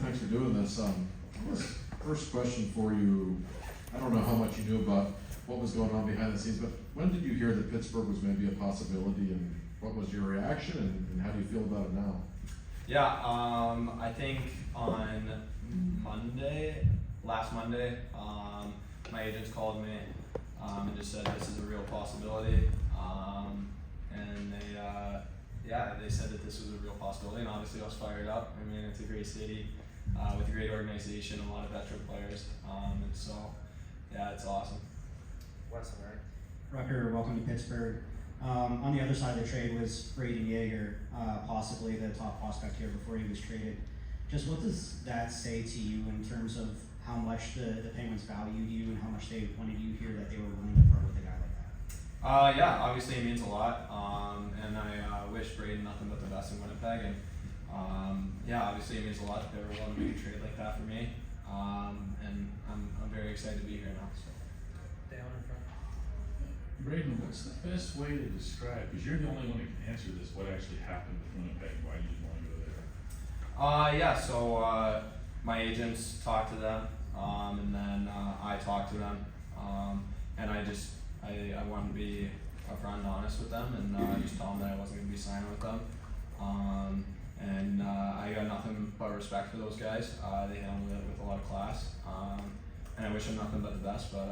thanks for doing this. First question for you, I don't know how much you knew about what was going on behind the scenes, but when did you hear that Pittsburgh was maybe a possibility, and what was your reaction, and how do you feel about it now? Yeah, I think on last Monday, my agents called me and just said this is a real possibility, and they said that this was a real possibility, and obviously I was fired up. I mean, it's a great city with a great organization, a lot of veteran players, and so yeah, it's awesome. Weston, right? Rutger, welcome to Pittsburgh. On the other side of the trade was Braden Yeager, possibly the top prospect here before he was traded. Just what does that say to you in terms of how much the Penguins valued you and how much they wanted you here, that they were willing to part with a guy like that? Yeah, obviously it means a lot, and I wish Braden nothing but the best in Winnipeg, and yeah, obviously it means a lot that they were willing to make a trade like that for me, and I'm very excited to be here now. So. Down in front. Braden, what's the best way to describe, because you're the only one who can answer this, what actually happened with Winnipeg, why you didn't want to go there? Yeah, so my agents talked to them, and then I talked to them, and I wanted to be upfront and honest with them, and just tell them that I wasn't going to be signing with them. And I got nothing but respect for those guys. They handled it with a lot of class, and I wish them nothing but the best. But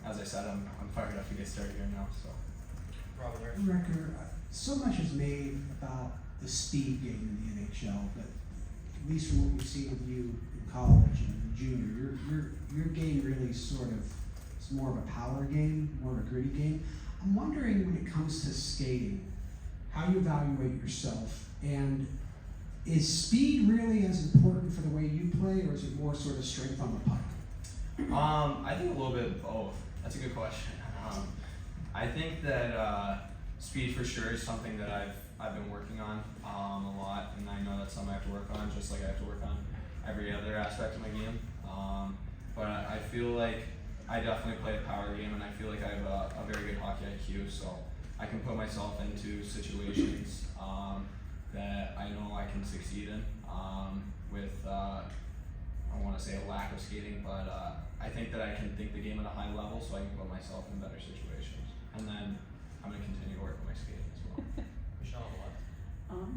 as I said, I'm fired up to get started here now. So. Rutger, so much is made about the speed game in the NHL, but at least from what we've seen with you in college and junior, your game really sort of is more of a power game, more of a gritty game. I'm wondering, when it comes to skating, how you evaluate yourself, and is speed really as important for the way you play, or is it more sort of strength on the puck? I think a little bit of both. That's a good question. I think that speed for sure is something that I've been working on a lot, and I know that's something I have to work on, just like I have to work on every other aspect of my game. But I feel like I definitely play a power game, and I feel like I have a very good hockey IQ, so I can put myself into situations that I know I can succeed in with, I don't want to say a lack of skating, but I think that I can think the game at a high level, so I can put myself in better situations. And then I'm going to continue to work on my skating as well. Michelle, what?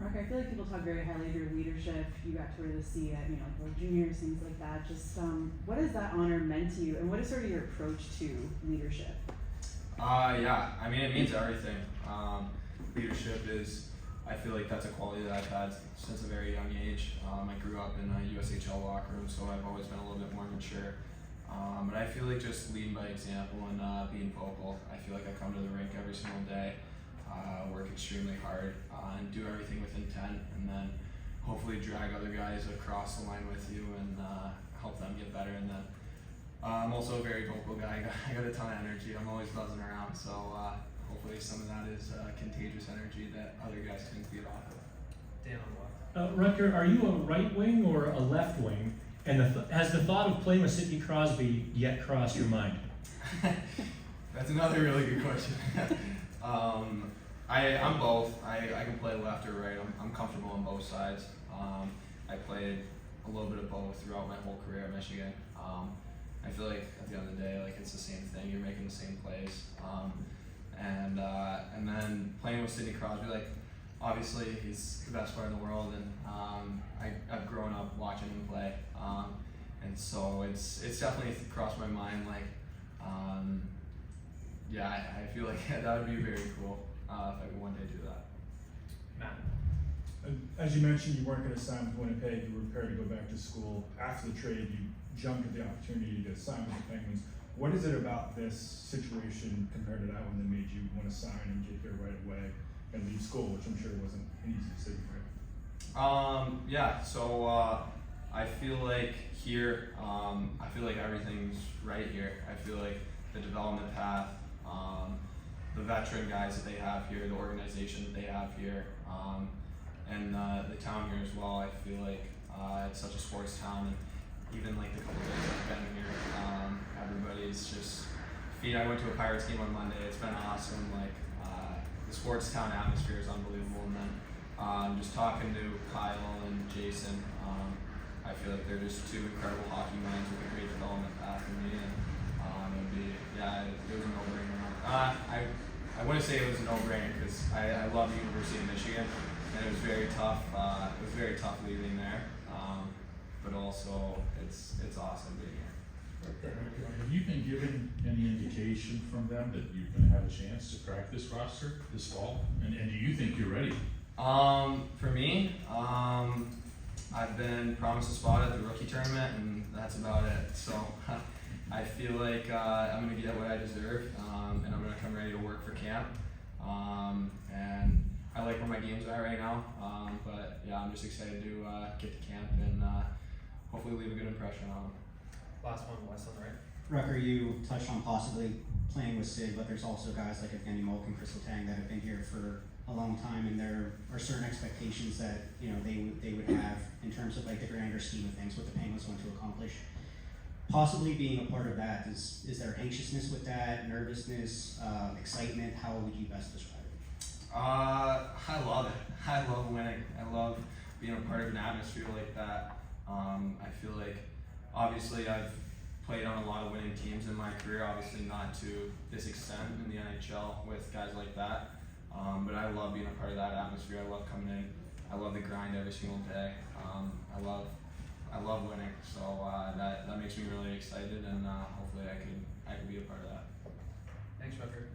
Rutger, I feel like people talk very highly of your leadership. You got to really see at, World Juniors, things like that. Just what has that honor meant to you, and what is sort of your approach to leadership? Yeah, I mean, it means everything. Leadership is, I feel like that's a quality that I've had since a very young age. I grew up in a USHL locker room, so I've always been a little bit more mature. But I feel like just leading by example and being vocal. I feel like I come to the rink every single day, work extremely hard, and do everything with intent, and then hopefully drag other guys across the line with you and help them get better. And then I'm also a very vocal guy. I got a ton of energy. I'm always buzzing around, so hopefully some of that is contagious energy that other guys can feed off of. Dan on the left. Rutger, are you a right wing or a left wing? And has the thought of playing with Sidney Crosby yet crossed your mind? That's another really good question. I'm both. I can play left or right. I'm comfortable on both sides. I played a little bit of both throughout my whole career at Michigan. I feel like at the end of the day, like, it's the same thing. You're making the same plays. And then playing with Sidney Crosby, like, obviously he's the best player in the world, and I've grown up watching him play, and so it's definitely crossed my mind. Like, yeah, I feel like that would be very cool if I could one day do that. Matt. As you mentioned, you weren't going to sign with Winnipeg. You were prepared to go back to school. After the trade, you jumped at the opportunity to sign with the Penguins. What is it about this situation compared to that one that made you want to sign and get here right away and leave school, which I'm sure wasn't an easy decision for you? Yeah, so I feel like here, I feel like everything's right here. I feel like the development path, the veteran guys that they have here, the organization that they have here, and the town here as well. I feel like it's such a sports town, and even like the couple days I've been here, everybody's just I went to a Pirates game on Monday. It's been awesome. Like, the sports town atmosphere is unbelievable. And then just talking to Kyle and Jason, I feel like they're just two incredible hockey minds with a great development path for me, and it'd be, it was a no-brainer. I wouldn't say it was a no-brainer because I love the University of Michigan, and it was very tough. It was very tough leaving there, but also it's awesome being here. Have you been given any indication from them that you're gonna have a chance to crack this roster this fall? And do you think you're ready? For me, I've been promised a spot at the rookie tournament, and that's about it. So I feel like I'm gonna get what I deserve, and I'm gonna come ready to work for camp. And I like where my game's at right now, but yeah, I'm just excited to get to camp and hopefully leave a good impression on them. Last one, Wes on the right. Rucker, you touched on possibly playing with Sid, but there's also guys like Evgeny Malkin, Crystal Tang that have been here for a long time, and there are certain expectations that they would have in terms of like the grander scheme of things, what the Penguins want to accomplish. Possibly being a part of that, is there anxiousness with that, nervousness, excitement? How would you best describe it? I love it. I love winning. I love being a part of an atmosphere like that. I feel like obviously I've played on a lot of winning teams in my career, obviously not to this extent in the NHL with guys like that. But I love being a part of that atmosphere. I love coming in. I love the grind every single day. I love winning. So that makes me really excited, and hopefully I could be a part of that. Thanks, Rutger.